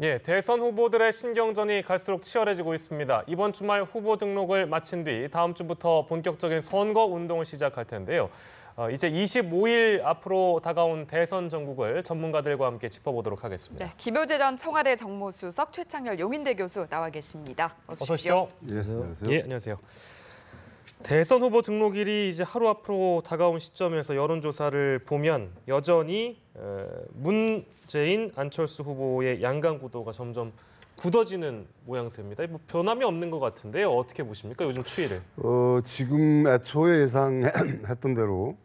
예, 대선 후보들의 신경전이 갈수록 치열해지고 있습니다. 이번 주말 후보 등록을 마친 뒤 다음 주부터 본격적인 선거 운동을 시작할 텐데요. 이제 25일 앞으로 다가온 대선 전국을 전문가들과 함께 짚어보도록 하겠습니다. 네, 김효재 전 청와대 정무수석, 최창렬 용인대 교수 나와 계십니다. 어서 오십시오. 예, 안녕하세요. 예, 안녕하세요. 대선 후보 등록일이 이제 하루 앞으로 다가온 시점에서 여론조사를 보면 여전히 문재인, 안철수 후보의 양강 구도가 점점 굳어지는 모양새입니다. 뭐 변함이 없는 것 같은데요. 어떻게 보십니까? 요즘 추이를. 지금 애초에 예상했던 대로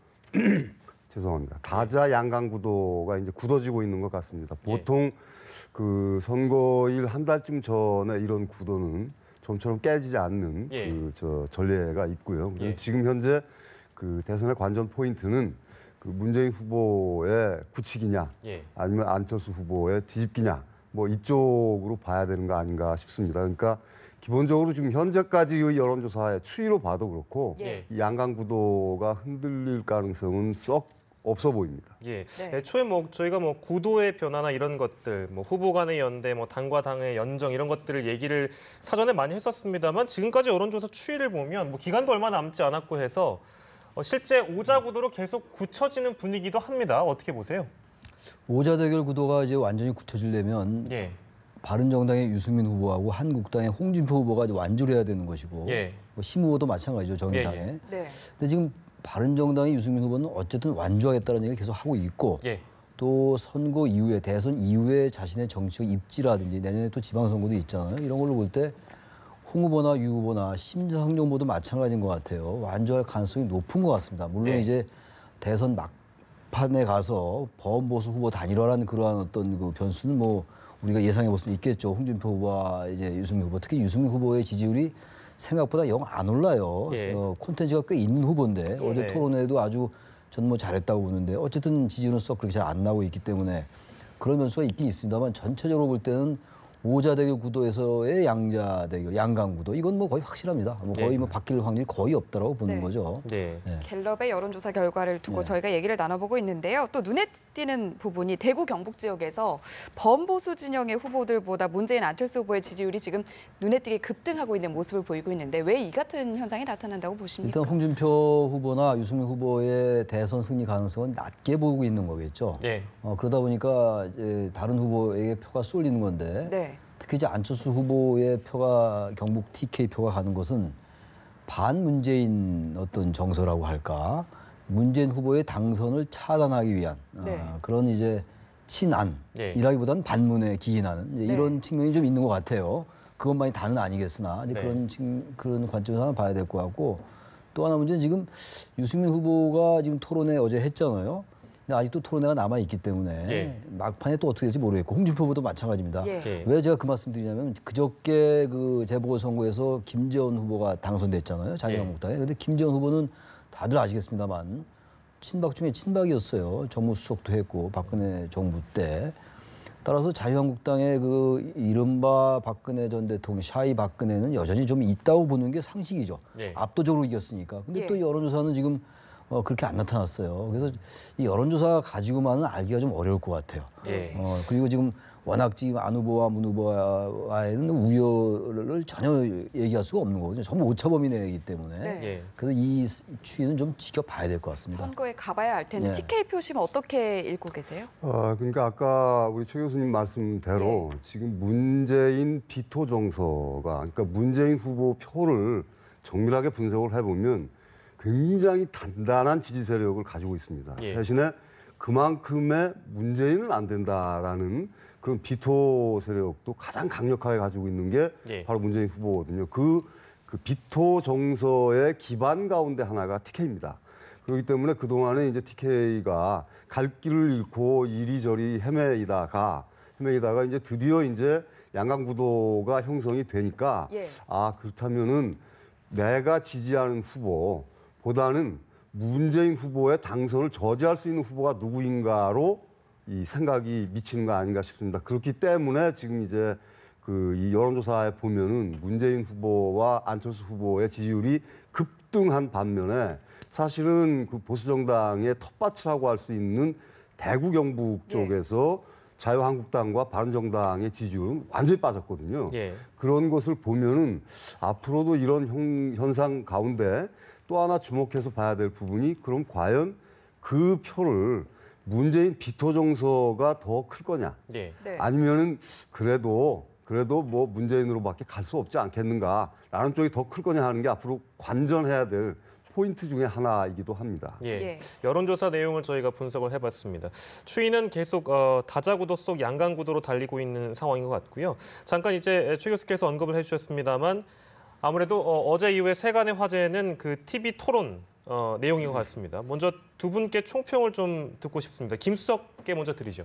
죄송합니다. 다자 양강 구도가 이제 굳어지고 있는 것 같습니다. 보통 그 선거일 한 달쯤 전에 이런 구도는 좀처럼 깨지지 않는 전례가 있고요. 지금 현재 그 대선의 관전 포인트는 그 문재인 후보의 굳히기냐, 아니면 안철수 후보의 뒤집기냐, 뭐 이쪽으로 봐야 되는 거 아닌가 싶습니다. 그러니까 기본적으로 지금 현재까지의 여론조사의 추이로 봐도 그렇고 이 양강 구도가 흔들릴 가능성은 썩 없어 보입니다. 애초에 뭐 저희가 뭐 구도의 변화나 이런 것들, 뭐 후보 간의 연대, 뭐 당과 당의 연정 이런 것들을 얘기를 사전에 많이 했었습니다만 지금까지 여론조사 추이를 보면 뭐 기간도 얼마 남지 않았고 해서 실제 오자 구도로 계속 굳혀지는 분위기도 합니다. 어떻게 보세요? 오자 대결 구도가 이제 완전히 굳혀지려면 바른정당의 유승민 후보하고 한국당의 홍준표 후보가 이제 완주를 해야 되는 것이고 뭐 심 후보도 마찬가지죠, 정의당에. 근데 지금 바른정당의 유승민 후보는 어쨌든 완주하겠다는 얘기를 계속 하고 있고 또 선거 이후에 대선 이후에 자신의 정치적 입지라든지 내년에 또 지방선거도 있잖아요. 이런 걸로 볼 때 홍 후보나 유 후보나 심상정 후보도 마찬가지인 것 같아요. 완주할 가능성이 높은 것 같습니다. 물론 이제 대선 막판에 가서 범보수 후보 단일화라는 그러한 어떤 그 변수는 뭐 우리가 예상해 볼 수 있겠죠. 홍준표 후보와 이제 유승민 후보, 특히 유승민 후보의 지지율이 생각보다 영 안 올라요. 콘텐츠가 꽤 있는 후보인데 어제 토론회도 아주 저는 뭐 잘했다고 보는데 어쨌든 지지율은 썩 그렇게 잘 안 나오고 있기 때문에 그런 변수가 있긴 있습니다만 전체적으로 볼 때는 오자 대결 구도에서의 양자 대결, 양강 구도 이건 뭐 거의 확실합니다. 뭐 거의 뭐 바뀔 확률이 거의 없다라고 보는 거죠. 갤럽의 여론조사 결과를 두고 저희가 얘기를 나눠보고 있는데요. 또 눈에 띄는 부분이 대구 경북 지역에서 범보수 진영의 후보들보다 문재인 안철수 후보의 지지율이 지금 눈에 띄게 급등하고 있는 모습을 보이고 있는데 왜 이 같은 현상이 나타난다고 보십니까? 일단 홍준표 후보나 유승민 후보의 대선 승리 가능성은 낮게 보고 있는 거겠죠. 그러다 보니까 이제 다른 후보에게 표가 쏠리는 건데 특히 이제 안철수 후보의 표가 경북 TK 표가 가는 것은 반문재인 어떤 정서라고 할까, 문재인 후보의 당선을 차단하기 위한 그런 이제 친안이라기보다는 반문에 기인하는 이제 이런 측면이 좀 있는 것 같아요. 그것만이 다는 아니겠으나 이제 그런 관점에서 하나 봐야 될 것 같고 또 하나 문제는 지금 유승민 후보가 지금 토론회 어제 했잖아요. 근데 아직도 토론회가 남아있기 때문에 막판에 또 어떻게 될지 모르겠고 홍준표 후보도 마찬가지입니다. 왜 제가 그 말씀 드리냐면 그저께 그 재보궐선거에서 김재원 후보가 당선됐잖아요. 자유한국당에. 근데 김재원 후보는 다들 아시겠습니다만 친박 중에 친박이었어요. 정무수석도 했고 박근혜 정부 때. 따라서 자유한국당의 그 이른바 박근혜 전 대통령 샤이 박근혜는 여전히 좀 있다고 보는 게 상식이죠. 압도적으로 이겼으니까. 근데 또 여론조사는 지금 그렇게 안 나타났어요. 그래서 이 여론조사 가지고만은 알기가 좀 어려울 것 같아요. 그리고 지금 워낙 지금 안 후보와 문 후보와에는 우열을 전혀 얘기할 수가 없는 거거든요. 전부 오차범위 내이기 때문에. 그래서 이 추이는 좀 지켜봐야 될 것 같습니다. 선거에 가봐야 알 텐데 TK 표심 어떻게 읽고 계세요? 그러니까 아까 우리 최 교수님 말씀대로 지금 문재인 비토 정서가 그러니까 문재인 후보 표를 정밀하게 분석을 해보면 굉장히 단단한 지지 세력을 가지고 있습니다. 대신에 그만큼의 문재인은 안 된다라는 그런 비토 세력도 가장 강력하게 가지고 있는 게 바로 문재인 후보거든요. 그 비토 정서의 기반 가운데 하나가 TK입니다. 그렇기 때문에 그동안에 이제 TK가 갈 길을 잃고 이리저리 헤매이다가 이제 드디어 이제 양강 구도가 형성이 되니까 그렇다면은 내가 지지하는 후보보다는 문재인 후보의 당선을 저지할 수 있는 후보가 누구인가로 이 생각이 미치는 거 아닌가 싶습니다. 그렇기 때문에 지금 이제 이 여론조사에 보면은 문재인 후보와 안철수 후보의 지지율이 급등한 반면에 사실은 그 보수정당의 텃밭이라고 할 수 있는 대구 경북 쪽에서 자유한국당과 바른정당의 지지율은 완전히 빠졌거든요. 예. 그런 것을 보면은 앞으로도 이런 현상 가운데 또 하나 주목해서 봐야 될 부분이 그럼 과연 그 표를 문재인 비토 정서가 더 클 거냐? 예. 네. 아니면은 그래도 뭐 문재인으로밖에 갈 수 없지 않겠는가라는 쪽이 더 클 거냐 하는 게 앞으로 관전해야 될 포인트 중에 하나이기도 합니다. 예. 예. 여론조사 내용을 저희가 분석을 해봤습니다. 추이는 계속 다자구도 속 양강구도로 달리고 있는 상황인 것 같고요. 잠깐 이제 최 교수께서 언급을 해주셨습니다만 아무래도 어제 이후에 세간의 화제는 그 TV 토론 내용인 것 같습니다. 먼저 두 분께 총평을 좀 듣고 싶습니다. 김수석께 먼저 드리죠.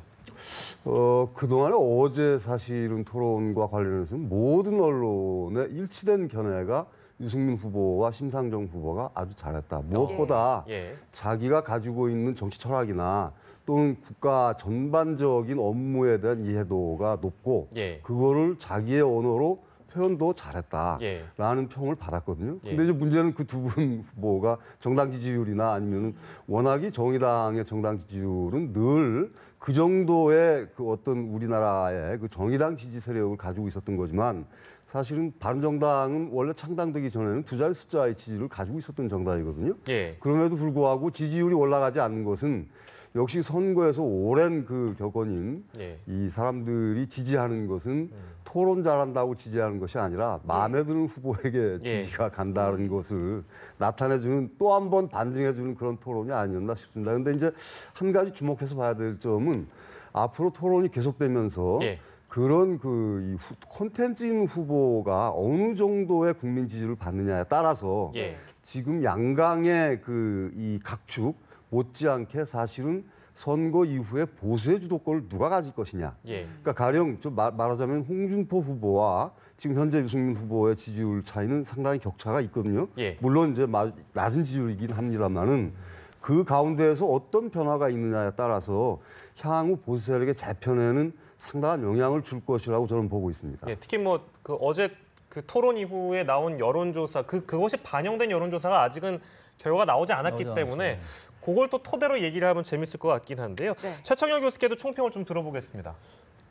그동안에 어제 사실은 토론과 관련해서는 모든 언론의 일치된 견해가 유승민 후보와 심상정 후보가 아주 잘했다. 무엇보다 예. 자기가 가지고 있는 정치 철학이나 또는 국가 전반적인 업무에 대한 이해도가 높고 예. 그거를 자기의 언어로 표현도 잘했다라는 예. 평을 받았거든요. 예. 근데 이제 문제는 그 두 분 후보가 정당 지지율이나 아니면은 워낙이 정의당의 정당 지지율은 늘 그 정도의 그 어떤 우리나라의 그 정의당 지지 세력을 가지고 있었던 거지만 사실은 바른정당은 원래 창당되기 전에는 두 자리 숫자의 지지를 가지고 있었던 정당이거든요. 예. 그럼에도 불구하고 지지율이 올라가지 않는 것은 역시 선거에서 오랜 그 격언인 예. 이 사람들이 지지하는 것은 토론 잘한다고 지지하는 것이 아니라 마음에 드는 후보에게 예. 지지가 간다는 것을 나타내주는 또 한 번 반증해주는 그런 토론이 아니었나 싶습니다. 그런데 이제 한 가지 주목해서 봐야 될 점은 앞으로 토론이 계속되면서 예. 그런 그 콘텐츠인 후보가 어느 정도의 국민 지지를 받느냐에 따라서 예. 지금 양강의 그 이 각축 못지않게 사실은 선거 이후에 보수의 주도권을 누가 가질 것이냐. 예. 그러니까 가령 좀 말하자면 홍준표 후보와 지금 현재 유승민 후보의 지지율 차이는 상당히 격차가 있거든요. 예. 물론 이제 낮은 지지율이긴 합니다만은 그 가운데에서 어떤 변화가 있느냐에 따라서 향후 보수 세력의 재편에는 상당한 영향을 줄 것이라고 저는 보고 있습니다. 예. 특히 뭐 그 어제 그 토론 이후에 나온 여론조사 그것이 반영된 여론조사가 아직은 결과가 나오지 않았기 때문에 그걸 또 토대로 얘기를 하면 재밌을 것 같긴 한데요. 네. 최청열 교수께도 총평을 좀 들어보겠습니다.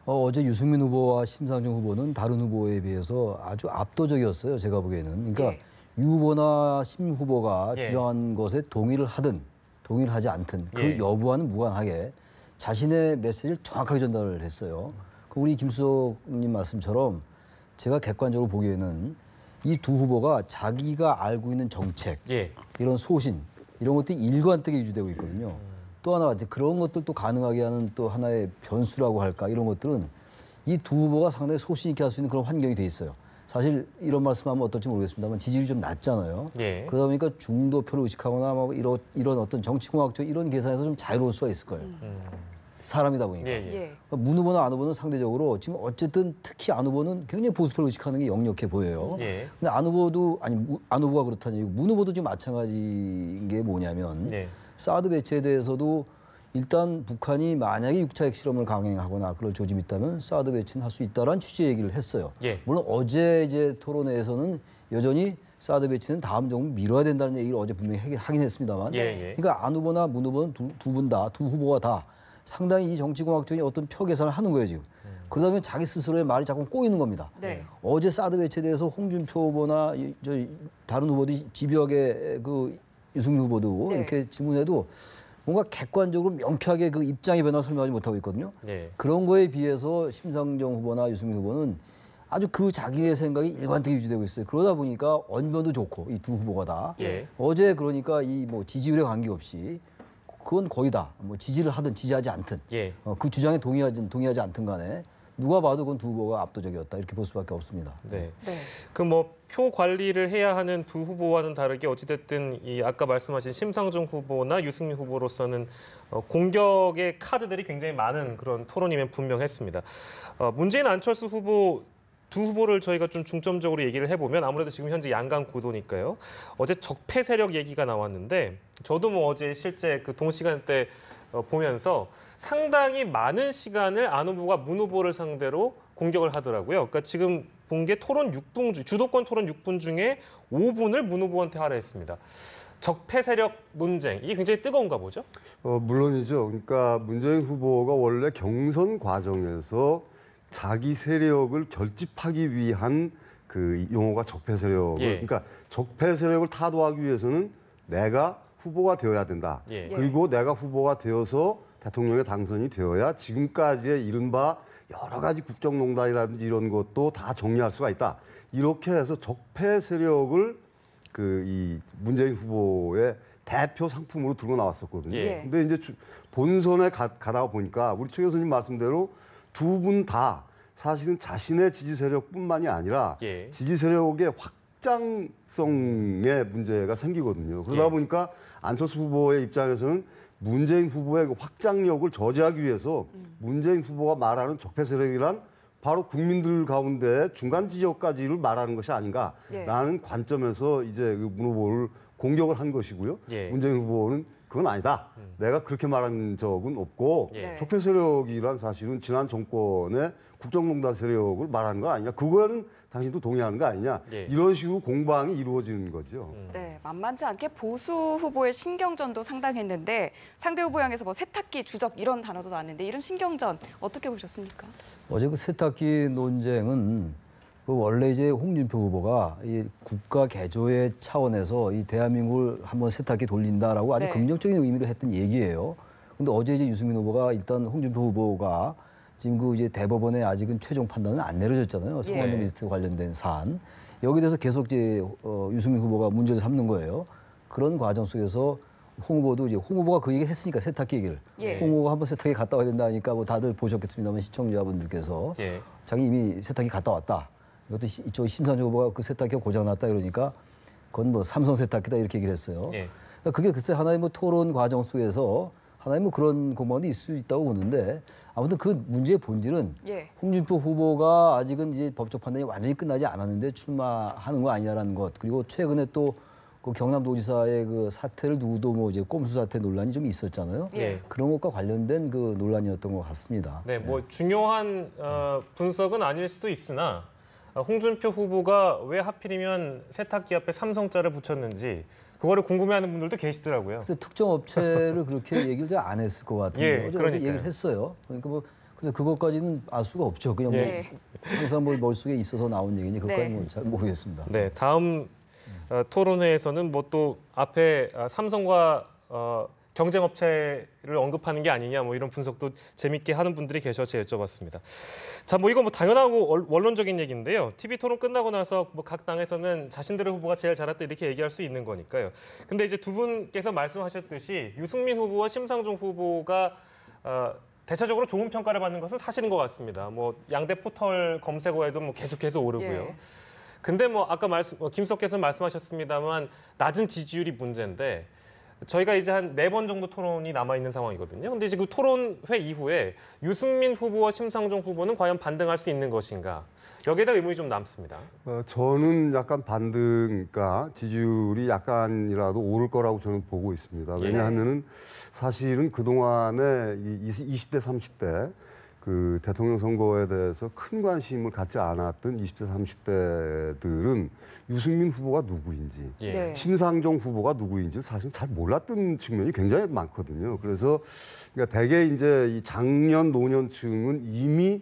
어제 유승민 후보와 심상정 후보는 다른 후보에 비해서 아주 압도적이었어요. 제가 보기에는. 그러니까 예. 유 후보나 심 후보가 예. 주장한 것에 동의를 하든 동의를 하지 않든 그 예. 여부와는 무관하게 자신의 메시지를 정확하게 전달을 했어요. 우리 김수석님 말씀처럼 제가 객관적으로 보기에는 이 두 후보가 자기가 알고 있는 정책, 예. 이런 소신, 이런 것들이 일관되게 유지되고 있거든요. 또 하나 그런 것들도 가능하게 하는 또 하나의 변수라고 할까 이런 것들은 이 두 후보가 상당히 소신 있게 할 수 있는 그런 환경이 돼 있어요. 사실 이런 말씀하면 어떨지 모르겠습니다만 지지율이 좀 낮잖아요. 예. 그러다 보니까 중도표를 의식하거나 뭐 이런 어떤 정치공학적 이런 계산에서 좀 자유로울 수가 있을 거예요. 사람이다 보니까. 예. 예. 예. 그러니까 문 후보나 안 후보는 상대적으로 지금 어쨌든 특히 안 후보는 굉장히 보수표를 의식하는 게 역력해 보여요. 예. 근데 안 후보도 안 후보가 그렇다는 얘기고 문 후보도 지금 마찬가지인 게 뭐냐면 예. 사드 배치에 대해서도 일단 북한이 만약에 6차 핵실험을 강행하거나 그럴 조짐이 있다면 사드 배치는 할 수 있다라는 취지의 얘기를 했어요. 예. 물론 어제 이제 토론회에서는 여전히 사드 배치는 다음 정부 미뤄야 된다는 얘기를 어제 분명히 하긴 했습니다만 예, 예. 그러니까 안 후보나 문 후보는 두 분 다, 두 후보가 다 상당히 이 정치공학적인 어떤 표 계산을 하는 거예요, 지금. 그러다 보면 자기 스스로의 말이 자꾸 꼬이는 겁니다. 네. 어제 사드 배치에 대해서 홍준표 후보나 다른 후보들이 집요하게 그 유승민 후보도 네. 이렇게 질문해도 뭔가 객관적으로 명쾌하게 그 입장의 변화를 설명하지 못하고 있거든요. 예. 그런 거에 비해서 심상정 후보나 유승민 후보는 아주 그 자기의 생각이 일관되게 유지되고 있어요. 그러다 보니까 언변도 좋고 이 두 후보가 다 예. 어제 그러니까 이 뭐 지지율에 관계없이 그건 거의 다 뭐 지지를 하든 지지하지 않든 예. 그 주장에 동의하지 않든 간에 누가 봐도 그건 두 후보가 압도적이었다 이렇게 볼 수밖에 없습니다. 네. 네. 그 뭐 표 관리를 해야 하는 두 후보와는 다르게 어찌됐든 이 아까 말씀하신 심상정 후보나 유승민 후보로서는 공격의 카드들이 굉장히 많은 그런 토론이면 분명했습니다. 문재인 안철수 후보 두 후보를 저희가 좀 중점적으로 얘기를 해보면 아무래도 지금 현재 양강 구도니까요. 어제 적폐 세력 얘기가 나왔는데 저도 뭐 어제 실제 그 동시간대 보면서 상당히 많은 시간을 안 후보가 문 후보를 상대로 공격을 하더라고요. 그러니까 지금 본 게 토론 6분 주도권 토론 6분 중에 5분을 문 후보한테 하라 했습니다. 적폐 세력 논쟁 이게 굉장히 뜨거운가 보죠? 물론이죠. 그러니까 문재인 후보가 원래 경선 과정에서 자기 세력을 결집하기 위한 그 용어가 적폐 세력을 그러니까 적폐 세력을 타도하기 위해서는 내가 후보가 되어야 된다. 그리고 내가 후보가 되어서 대통령에 당선이 되어야 지금까지의 이른바 여러 가지 국정농단이라든지 이런 것도 다 정리할 수가 있다. 이렇게 해서 적폐 세력을 이 문재인 후보의 대표 상품으로 들고 나왔었거든요. 근데 이제 본선에 가다가 보니까 우리 최 교수님 말씀대로 두 분 다 사실은 자신의 지지 세력뿐만이 아니라 지지 세력의 확장성에 문제가 생기거든요. 그러다 보니까 안철수 후보의 입장에서는 문재인 후보의 그 확장력을 저지하기 위해서 문재인 후보가 말하는 적폐 세력이란 바로 국민들 가운데 중간 지역까지를 말하는 것이 아닌가라는 관점에서 이제 문 후보를 공격을 한 것이고요. 문재인 후보는 그건 아니다. 내가 그렇게 말한 적은 없고 적폐 세력이란 사실은 지난 정권의 국정농단 세력을 말하는 거 아니냐. 그거는 당신도 동의하는 거 아니냐. 이런 식으로 공방이 이루어지는 거죠. 네, 만만치 않게 보수 후보의 신경전도 상당했는데 상대 후보 향해서 뭐 세탁기, 주적 이런 단어도 나왔는데 이런 신경전 어떻게 보셨습니까? 어제 그 세탁기 논쟁은 원래 이제 홍준표 후보가 이 국가 개조의 차원에서 이 대한민국을 한번 세탁기 돌린다라고 아주 긍정적인 의미로 했던 얘기예요. 근데 어제 이제 유승민 후보가 일단 홍준표 후보가 지금 그 이제 대법원에 아직은 최종 판단은 안 내려졌잖아요. 성완종 리스트 관련된 사안. 여기에 대해서 계속 이제 유승민 후보가 문제를 삼는 거예요. 그런 과정 속에서 홍 후보도 이제 홍 후보가 그 얘기를 했으니까 세탁기 얘기를. 홍 후보가 한번 세탁기 갔다 와야 된다 하니까 뭐 다들 보셨겠습니다만 시청자분들께서 자기 이미 세탁기 갔다 왔다. 이것도 이쪽 심상정 후보가 그 세탁기가 고장났다 이러니까 그건 뭐 삼성 세탁기다 이렇게 얘기를 했어요. 그러니까 그게 글쎄 하나의 뭐 토론 과정 속에서 하나의 뭐 그런 공방도 있을 수 있다고 보는데 아무튼 그 문제의 본질은 홍준표 후보가 아직은 이제 법적 판단이 완전히 끝나지 않았는데 출마하는 거 아니냐라는 것 그리고 최근에 또 그 경남도지사의 그 사태를 누구도 뭐 이제 꼼수 사태 논란이 좀 있었잖아요. 그런 것과 관련된 그 논란이었던 것 같습니다. 네, 뭐 중요한 분석은 아닐 수도 있으나 홍준표 후보가 왜 하필이면 세탁기 앞에 삼성자를 붙였는지 그거를 궁금해하는 분들도 계시더라고요. 그래서 특정 업체를 그렇게 얘기를 잘 안 했을 것 같은데 어제 얘기를 했어요. 그러니까 뭐 그래서 그것까지는 알 수가 없죠. 그냥 뭐 항상 뭐 머릿속에 있어서 나온 얘기니 그것까지 뭐 잘 모르겠습니다. 네, 다음 토론회에서는 뭐 또 앞에 삼성과 경쟁업체를 언급하는 게 아니냐 뭐 이런 분석도 재밌게 하는 분들이 계셔서 여쭤봤습니다. 자, 뭐 이건 뭐 당연하고 원론적인 얘기인데요. TV 토론 끝나고 나서 뭐 각 당에서는 자신들의 후보가 제일 잘했다 이렇게 얘기할 수 있는 거니까요. 근데 이제 두 분께서 말씀하셨듯이 유승민 후보와 심상정 후보가 대체적으로 좋은 평가를 받는 것은 사실인 것 같습니다. 뭐 양대 포털 검색어에도 뭐 계속해서 오르고요. 근데 뭐 아까 김석께서 말씀하셨습니다만 낮은 지지율이 문제인데 저희가 이제 한 4번 정도 토론이 남아있는 상황이거든요. 근데 이제 그 토론회 이후에 유승민 후보와 심상정 후보는 과연 반등할 수 있는 것인가? 여기에 대한 의문이 좀 남습니다. 저는 약간 반등과 지지율이 약간이라도 오를 거라고 저는 보고 있습니다. 왜냐하면은 사실은 그동안에 20대, 30대 그 대통령 선거에 대해서 큰 관심을 갖지 않았던 20대, 30대들은 유승민 후보가 누구인지, 심상정 후보가 누구인지 사실 잘 몰랐던 측면이 굉장히 많거든요. 그래서 그러니까 대개 이제 이 장년 노년층은 이미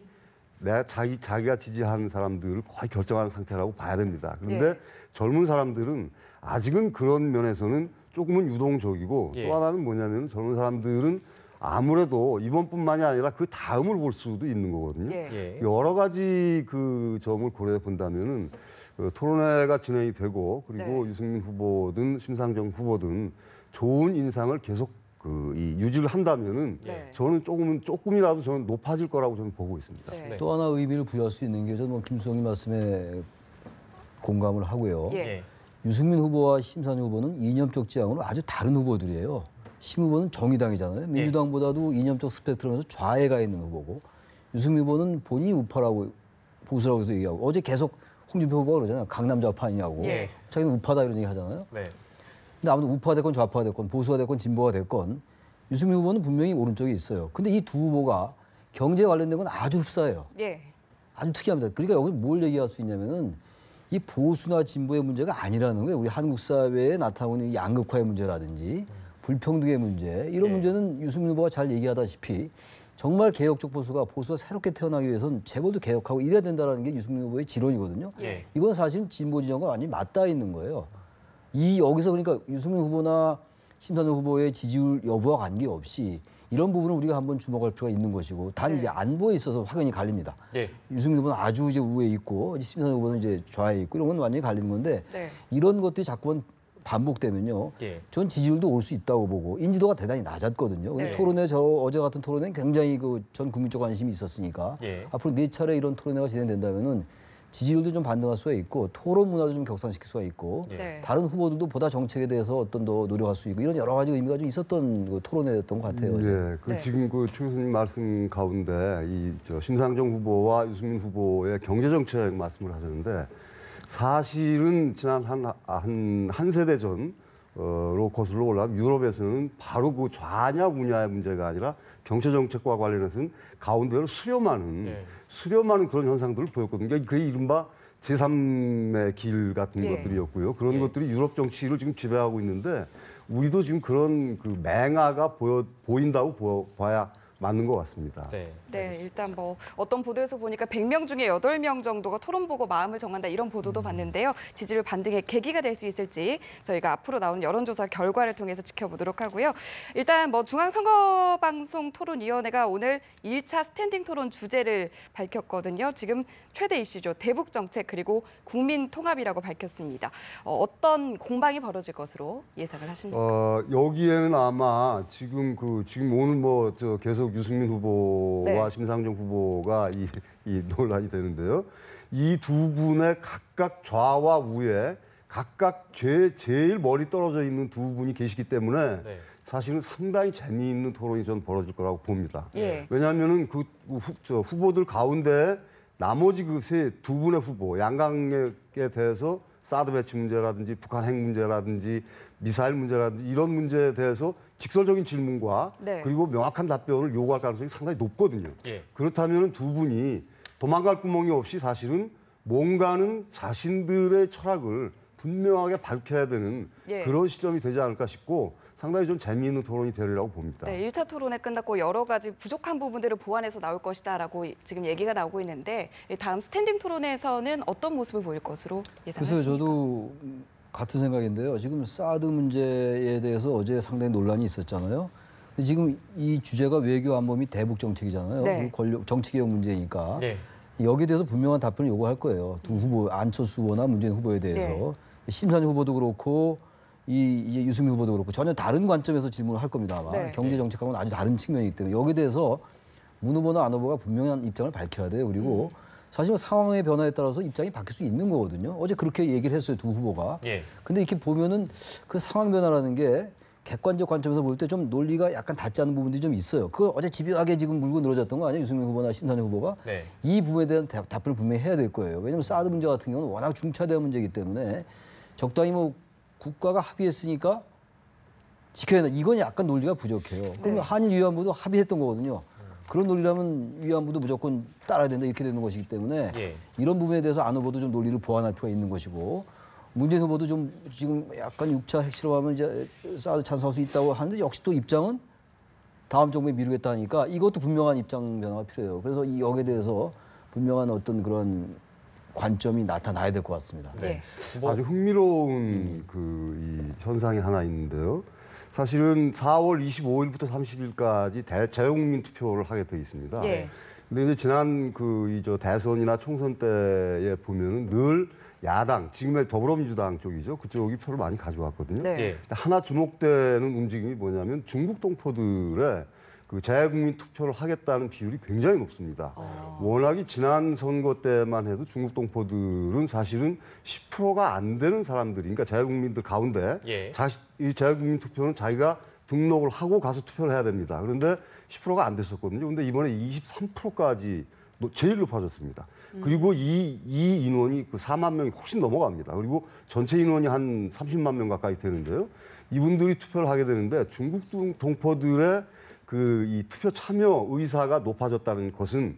자기가 지지하는 사람들을 거의 결정하는 상태라고 봐야 됩니다. 그런데 젊은 사람들은 아직은 그런 면에서는 조금은 유동적이고 또 하나는 뭐냐면 젊은 사람들은 아무래도 이번뿐만이 아니라 그 다음을 볼 수도 있는 거거든요. 여러 가지 그 점을 고려해 본다면은 토론회가 진행이 되고 그리고 유승민 후보든 심상정 후보든 좋은 인상을 계속 유지를 한다면은 저는 조금이라도 저는 높아질 거라고 저는 보고 있습니다. 또 하나 의미를 부여할 수 있는 게 저는 김수영님 말씀에 공감을 하고요. 유승민 후보와 심상정 후보는 이념적 지향으로 아주 다른 후보들이에요. 심 후보는 정의당이잖아요. 민주당보다도 이념적 스펙트럼에서 좌에가 있는 후보고 유승민 후보는 본인이 우파라고 보수라고 해서 얘기하고 어제 계속 홍준표 후보가 그러잖아요. 강남 좌파이냐고. 자기는 우파다 이런 얘기 하잖아요. 근데 아무튼 우파가 됐건 좌파가 됐건 보수가 됐건 진보가 됐건 유승민 후보는 분명히 오른쪽에 있어요. 근데 이 두 후보가 경제 관련된 건 아주 흡사해요. 아주 특이합니다. 그러니까 여기서 뭘 얘기할 수 있냐면은 이 보수나 진보의 문제가 아니라는 거예요. 우리 한국 사회에 나타나는 이 양극화의 문제라든지 불평등의 문제 이런 문제는 유승민 후보가 잘 얘기하다시피 정말 개혁적 보수가 새롭게 태어나기 위해서는 재벌도 개혁하고 이래야 된다는 게 유승민 후보의 지론이거든요. 이건 사실은 진보 진영과 완전히 맞닿아 있는 거예요. 여기서 그러니까 유승민 후보나 심상정 후보의 지지율 여부와 관계없이 이런 부분을 우리가 한번 주목할 필요가 있는 것이고 단 이제 안보에 있어서 확연히 갈립니다. 유승민 후보는 아주 이제 우에 있고 심상정 후보는 이제 좌에 있고 이런 건 완전히 갈리는 건데 이런 것들이 자꾸만 반복되면요. 전 지지율도 올 수 있다고 보고 인지도가 대단히 낮았거든요. 토론회 어제 같은 토론회는 굉장히 전 국민적 관심이 있었으니까 앞으로 4차례 이런 토론회가 진행된다면은 지지율도 좀 반등할 수가 있고 토론 문화도 좀 격상시킬 수가 있고 다른 후보들도 보다 정책에 대해서 어떤 더 노력할 수 있고 이런 여러 가지 의미가 좀 있었던 토론회였던 것 같아요. 지금 최 교수님 말씀 가운데 심상정 후보와 유승민 후보의 경제 정책 말씀을 하셨는데 사실은 지난 한 세대 전으로 거슬러 올라가면 유럽에서는 바로 그 좌냐 우냐의 문제가 아니라 경제 정책과 관련해서는 가운데로 수렴하는 그런 현상들을 보였거든요. 그게 이른바 제3의 길 같은 것들이었고요. 그런 것들이 유럽 정치를 지금 지배하고 있는데 우리도 지금 그런 그 맹아가 보인다고 봐야 맞는 것 같습니다. 일단 어떤 보도에서 보니까 100명 중에 8명 정도가 토론 보고 마음을 정한다 이런 보도도 봤는데요. 지지율 반등의 계기가 될 수 있을지 저희가 앞으로 나오는 여론조사 결과를 통해서 지켜보도록 하고요. 일단 중앙선거방송 토론위원회가 오늘 1차 스탠딩 토론 주제를 밝혔거든요. 지금 최대 이슈죠. 대북 정책 그리고 국민 통합이라고 밝혔습니다. 어떤 공방이 벌어질 것으로 예상을 하십니까? 여기에는 아마 지금 오늘 계속 유승민 후보와 심상정 후보가 이 논란이 되는데요. 이 두 분의 각각 좌와 우에 각각 제일 멀리 떨어져 있는 두 분이 계시기 때문에 사실은 상당히 재미있는 토론이 전 벌어질 거라고 봅니다. 왜냐하면은 후보들 가운데 나머지 두 분의 후보 양강에 대해서 사드 배치 문제라든지 북한 핵 문제라든지 미사일 문제라든지 이런 문제에 대해서 직설적인 질문과 그리고 명확한 답변을 요구할 가능성이 상당히 높거든요. 그렇다면 두 분이 도망갈 구멍이 없이 사실은 뭔가는 자신들의 철학을 분명하게 밝혀야 되는 그런 시점이 되지 않을까 싶고 상당히 좀 재미있는 토론이 되리라고 봅니다. 1차 토론회 끝났고 여러 가지 부족한 부분들을 보완해서 나올 것이다라고 지금 얘기가 나오고 있는데 다음 스탠딩 토론회에서는 어떤 모습을 보일 것으로 예상하십니까? 그래서 저도 같은 생각인데요. 지금 사드 문제에 대해서 어제 상당히 논란이 있었잖아요. 근데 지금 이 주제가 외교 안보 및 대북 정책이잖아요. 정치개혁 문제니까 여기에 대해서 분명한 답변을 요구할 거예요. 두 후보, 안철수 후보나 문재인 후보에 대해서 심상정 후보도 그렇고 이제 유승민 후보도 그렇고 전혀 다른 관점에서 질문을 할 겁니다. 아마 경제 정책하고는 아주 다른 측면이기 때문에 여기에 대해서 문 후보나 안 후보가 분명한 입장을 밝혀야 돼요. 그리고 사실 상황의 변화에 따라서 입장이 바뀔 수 있는 거거든요. 어제 그렇게 얘기를 했어요, 두 후보가. 근데 이렇게 보면은 그 상황 변화라는 게 객관적 관점에서 볼 때 좀 논리가 약간 닿지 않는 부분들이 좀 있어요. 그걸 어제 집요하게 지금 물고 늘어졌던 거 아니에요? 유승민 후보나 심상정 후보가. 이 부분에 대한 답변을 분명히 해야 될 거예요. 왜냐하면 사드 문제 같은 경우는 워낙 중차대한 문제이기 때문에 적당히 국가가 합의했으니까 지켜야 된다. 이건 약간 논리가 부족해요. 그러면 한일 위안부도 합의했던 거거든요. 그런 논리라면 위안부도 무조건 따라야 된다 이렇게 되는 것이기 때문에 이런 부분에 대해서 안 후보도 좀 논리를 보완할 필요가 있는 것이고 문재인 후보도 좀 지금 약간 6차 핵실험하면 이제 사드 찬성할 수 있다고 하는데 역시 또 입장은 다음 정부에 미루겠다 하니까 이것도 분명한 입장 변화가 필요해요. 그래서 여기에 대해서 분명한 어떤 그런 관점이 나타나야 될 것 같습니다. 아주 흥미로운 이 현상이 하나 있는데요. 사실은 4월 25일부터 30일까지 대재국민 투표를 하게 돼 있습니다. 근데 이제 지난 대선이나 총선 때에 보면은 늘 야당, 지금의 더불어민주당 쪽이죠. 그쪽이 표를 많이 가져왔거든요. 하나 주목되는 움직임이 뭐냐면 중국 동포들의 재국민 투표를 하겠다는 비율이 굉장히 높습니다. 워낙에 지난 선거 때만 해도 중국 동포들은 사실은 10%가 안 되는 사람들이, 그러니까 재국민들 가운데 이 재국민 투표는 자기가 등록을 하고 가서 투표를 해야 됩니다. 그런데 10%가 안 됐었거든요. 그런데 이번에 23%까지 제일 높아졌습니다. 그리고 이 인원이 4만 명이 훨씬 넘어갑니다. 그리고 전체 인원이 한 30만 명 가까이 되는데요. 이분들이 투표를 하게 되는데 중국 동포들의 이 투표 참여 의사가 높아졌다는 것은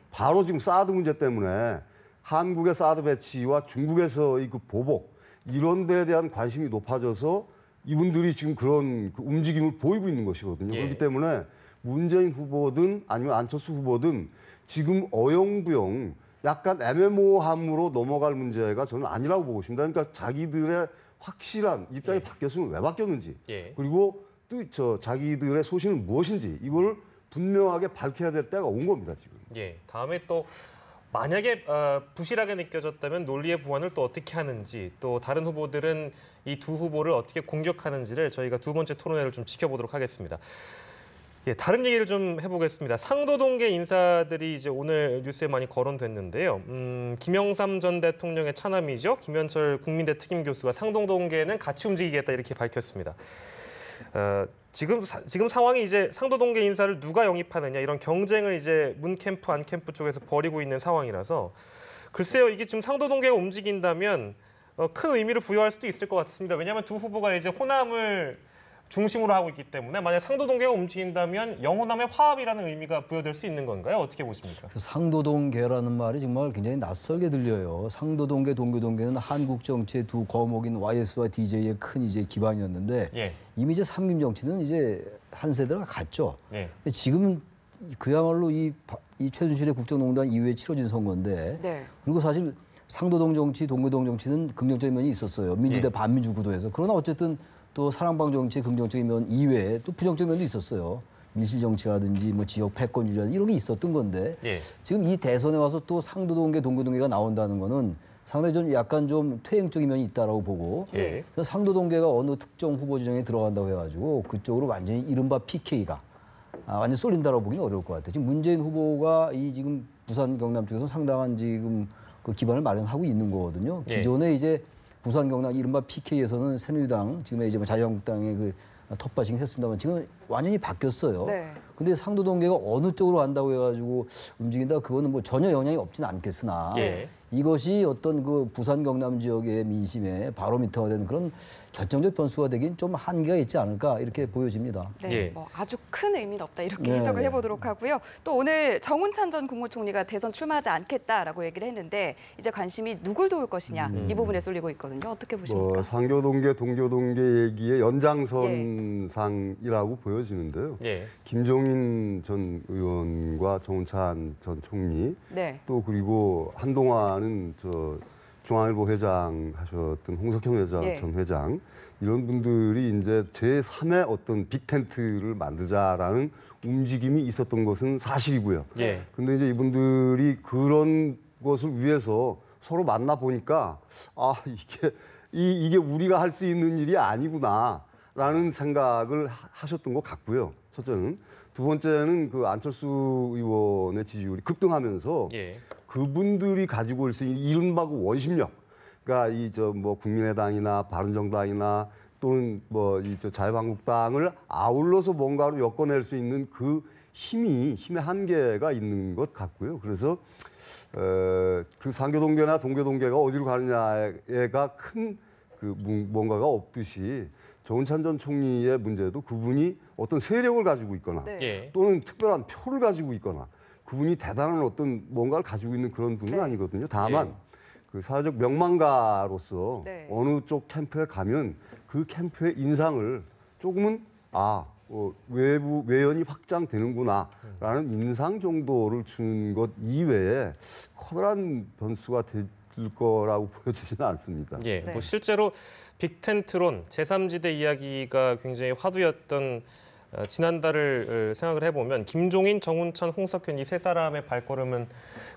바로 지금 사드 문제 때문에 한국의 사드 배치와 중국에서의 그 보복 이런 데에 대한 관심이 높아져서 이분들이 지금 그런 그 움직임을 보이고 있는 것이거든요. 예. 그렇기 때문에 문재인 후보든 아니면 안철수 후보든 지금 어영부영 약간 애매모호함으로 넘어갈 문제가 저는 아니라고 보고 있습니다. 그러니까 자기들의 확실한 입장이 바뀌었으면 왜 바뀌었는지 그리고 또 자기들의 소신은 무엇인지 이걸 분명하게 밝혀야 될 때가 온 겁니다, 지금. 예. 다음에 또 만약에 부실하게 느껴졌다면 논리의 보완을 또 어떻게 하는지 또 다른 후보들은 이 두 후보를 어떻게 공격하는지를 저희가 두 번째 토론회를 좀 지켜보도록 하겠습니다. 예, 다른 얘기를 좀 해보겠습니다. 상도동계 인사들이 이제 오늘 뉴스에 많이 거론됐는데요. 김영삼 전 대통령의 차남이죠. 김현철 국민대 특임 교수가 상도동계는 같이 움직이겠다 이렇게 밝혔습니다. 지금 상황이 이제 상도동계 인사를 누가 영입하느냐 이런 경쟁을 이제 문 캠프 안 캠프 쪽에서 벌이고 있는 상황이라서 글쎄요 이게 지금 상도동계가 움직인다면 큰 의미를 부여할 수도 있을 것 같습니다. 왜냐하면 두 후보가 이제 호남을 중심으로 하고 있기 때문에 만약 상도동계가 움직인다면 영호남의 화합이라는 의미가 부여될 수 있는 건가요? 어떻게 보십니까? 상도동계라는 말이 정말 굉장히 낯설게 들려요. 상도동계, 동교동계는 한국 정치의 두 거목인 YS와 DJ의 큰 이제 기반이었는데 이미 이제 삼김 정치는 이제 한 세대가 갔죠. 근데 지금 그야말로 이 최순실의 국정농단 이후에 치러진 선거인데 그리고 사실 상도동 정치, 동교동 정치는 긍정적인 면이 있었어요. 민주대 반민주 구도에서. 그러나 어쨌든 또 사랑방 정치의 긍정적인 면 이외에 또 부정적인 면도 있었어요. 밀실 정치라든지 뭐 지역 패권주의라든지 이런 게 있었던 건데 지금 이 대선에 와서 또 상도동계, 동교동계가 나온다는 거는 상당히 좀 약간 좀 퇴행적인 면이 있다라고 보고 그래서 상도동계가 어느 특정 후보 지정에 들어간다고 해가지고 그쪽으로 완전히 이른바 PK가 완전 쏠린다라고 보기는 어려울 것 같아요. 지금 문재인 후보가 이 지금 부산 경남 쪽에서 상당한 지금 그 기반을 마련하고 있는 거거든요. 기존에 이제 부산 경남 이른바 PK에서는 새누리당 지금의 이제 자유한국당의 그 텃밭이긴 했습니다만 지금 완전히 바뀌었어요. 근데 상도동계가 어느 쪽으로 간다고 해가지고 움직인다 그거는 뭐 전혀 영향이 없지는 않겠으나 이것이 어떤 그 부산 경남 지역의 민심에 바로미터가 되는 그런 결정적 변수가 되긴 좀 한계가 있지 않을까 이렇게 보여집니다. 뭐 아주 큰 의미는 없다 이렇게 해석을 해보도록 하고요. 또 오늘 정운찬 전 국무총리가 대선 출마하지 않겠다라고 얘기를 했는데 이제 관심이 누굴 도울 것이냐 이 부분에 쏠리고 있거든요. 어떻게 보십니까? 상교동계, 동교동계 얘기의 연장선상이라고 보여지는데요. 김종인 전 의원과 정운찬 전 총리 또 그리고 한동안은 중앙일보 회장 하셨던 홍석형 전 회장 이런 분들이 이제 제3의 어떤 빅텐트를 만들자라는 움직임이 있었던 것은 사실이고요. 근데 이제 이분들이 그런 것을 위해서 서로 만나 보니까 이게 우리가 할 수 있는 일이 아니구나라는 생각을 하셨던 것 같고요. 첫째는. 두 번째는 그 안철수 의원의 지지율이 급등하면서 그분들이 가지고 있을 이른바 그 원심력, 그러니까 뭐 국민의당이나 바른정당이나 또는 뭐 자유한국당을 아울러서 뭔가로 엮어낼 수 있는 그 힘의 한계가 있는 것 같고요. 그래서 그 상교동계나 동교동계가 어디로 가느냐가 큰 그 뭔가가 없듯이 정운찬 전 총리의 문제도 그분이 어떤 세력을 가지고 있거나 또는 특별한 표를 가지고 있거나 그분이 대단한 어떤 뭔가를 가지고 있는 그런 분은 아니거든요. 다만 그 사회적 명망가로서 어느 쪽 캠프에 가면 그 캠프의 인상을 조금은 외부 외연이 확장되는구나라는 인상 정도를 주는 것 이외에 커다란 변수가 될 거라고 보여지지는 않습니다. 뭐 실제로 빅텐트론, 제3지대 이야기가 굉장히 화두였던 지난달을 생각을 해보면 김종인, 정운찬, 홍석현 이 세 사람의 발걸음은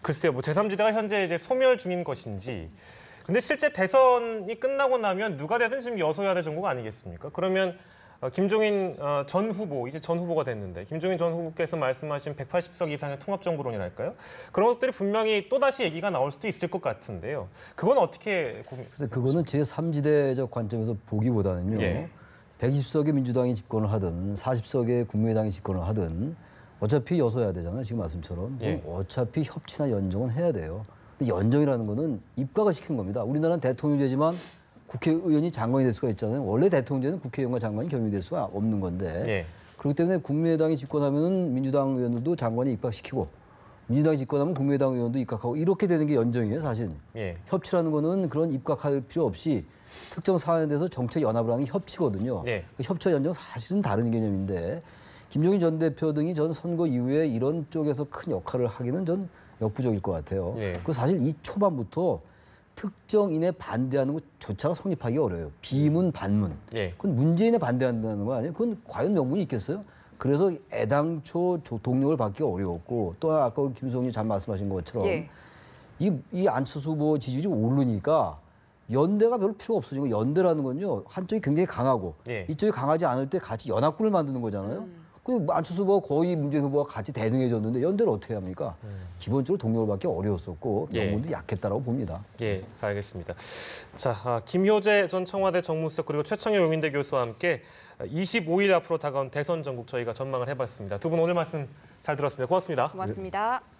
글쎄요, 뭐 제3지대가 현재 이제 소멸 중인 것인지. 근데 실제 대선이 끝나고 나면 누가 되든 지금 여소야대 정국 아니겠습니까? 그러면 김종인 전 후보, 이제 전 후보가 됐는데 김종인 전 후보께서 말씀하신 180석 이상의 통합정부론이랄까요? 그런 것들이 분명히 또다시 얘기가 나올 수도 있을 것 같은데요. 그건 어떻게 그래서 그거는 제3지대적 관점에서 보기보다는요. 120석의 민주당이 집권을 하든 40석의 국민의당이 집권을 하든 어차피 여소야대잖아요. 지금 말씀처럼. 어차피 협치나 연정은 해야 돼요. 근데 연정이라는 거는 입각을 시키는 겁니다. 우리나라는 대통령제지만 국회의원이 장관이 될 수가 있잖아요. 원래 대통령제는 국회의원과 장관이 겸임될 수가 없는 건데 그렇기 때문에 국민의당이 집권하면은 민주당 의원들도 장관이 입각시키고 민주당이 집권하면 국민의당 의원도 입각하고 이렇게 되는 게 연정이에요, 사실. 예. 협치라는 거는 그런 입각할 필요 없이 특정 사안에 대해서 정책 연합을 하는 게 협치거든요. 예. 협치와 연정 사실은 다른 개념인데 김종인 전 대표 등이 전 선거 이후에 이런 쪽에서 큰 역할을 하기는 전 역부족일 것 같아요. 예. 그 사실 이 초반부터 특정인에 반대하는 것조차가 성립하기 어려워요. 비문, 반문. 예. 그건 문재인에 반대한다는 거 아니에요? 그건 과연 명분이 있겠어요? 그래서 애당초 동력을 받기 어려웠고 또 아까 김수홍님 잘 말씀하신 것처럼 예. 이 안철수 후보 지지율이 오르니까 연대가 별로 필요가 없어지고 연대라는 건요 한쪽이 굉장히 강하고 예. 이쪽이 강하지 않을 때 같이 연합군을 만드는 거잖아요. 그 안철수 후보가 거의 문재인 후보와 같이 대등해졌는데 연대를 어떻게 합니까? 기본적으로 동력을 받기 어려웠었고 명분도 약했다라고 봅니다. 예, 알겠습니다. 자, 김효재 전 청와대 정무수석 그리고 최창현 용인대 교수와 함께 25일 앞으로 다가온 대선 전국 저희가 전망을 해봤습니다. 두 분 오늘 말씀 잘 들었습니다. 고맙습니다. 고맙습니다.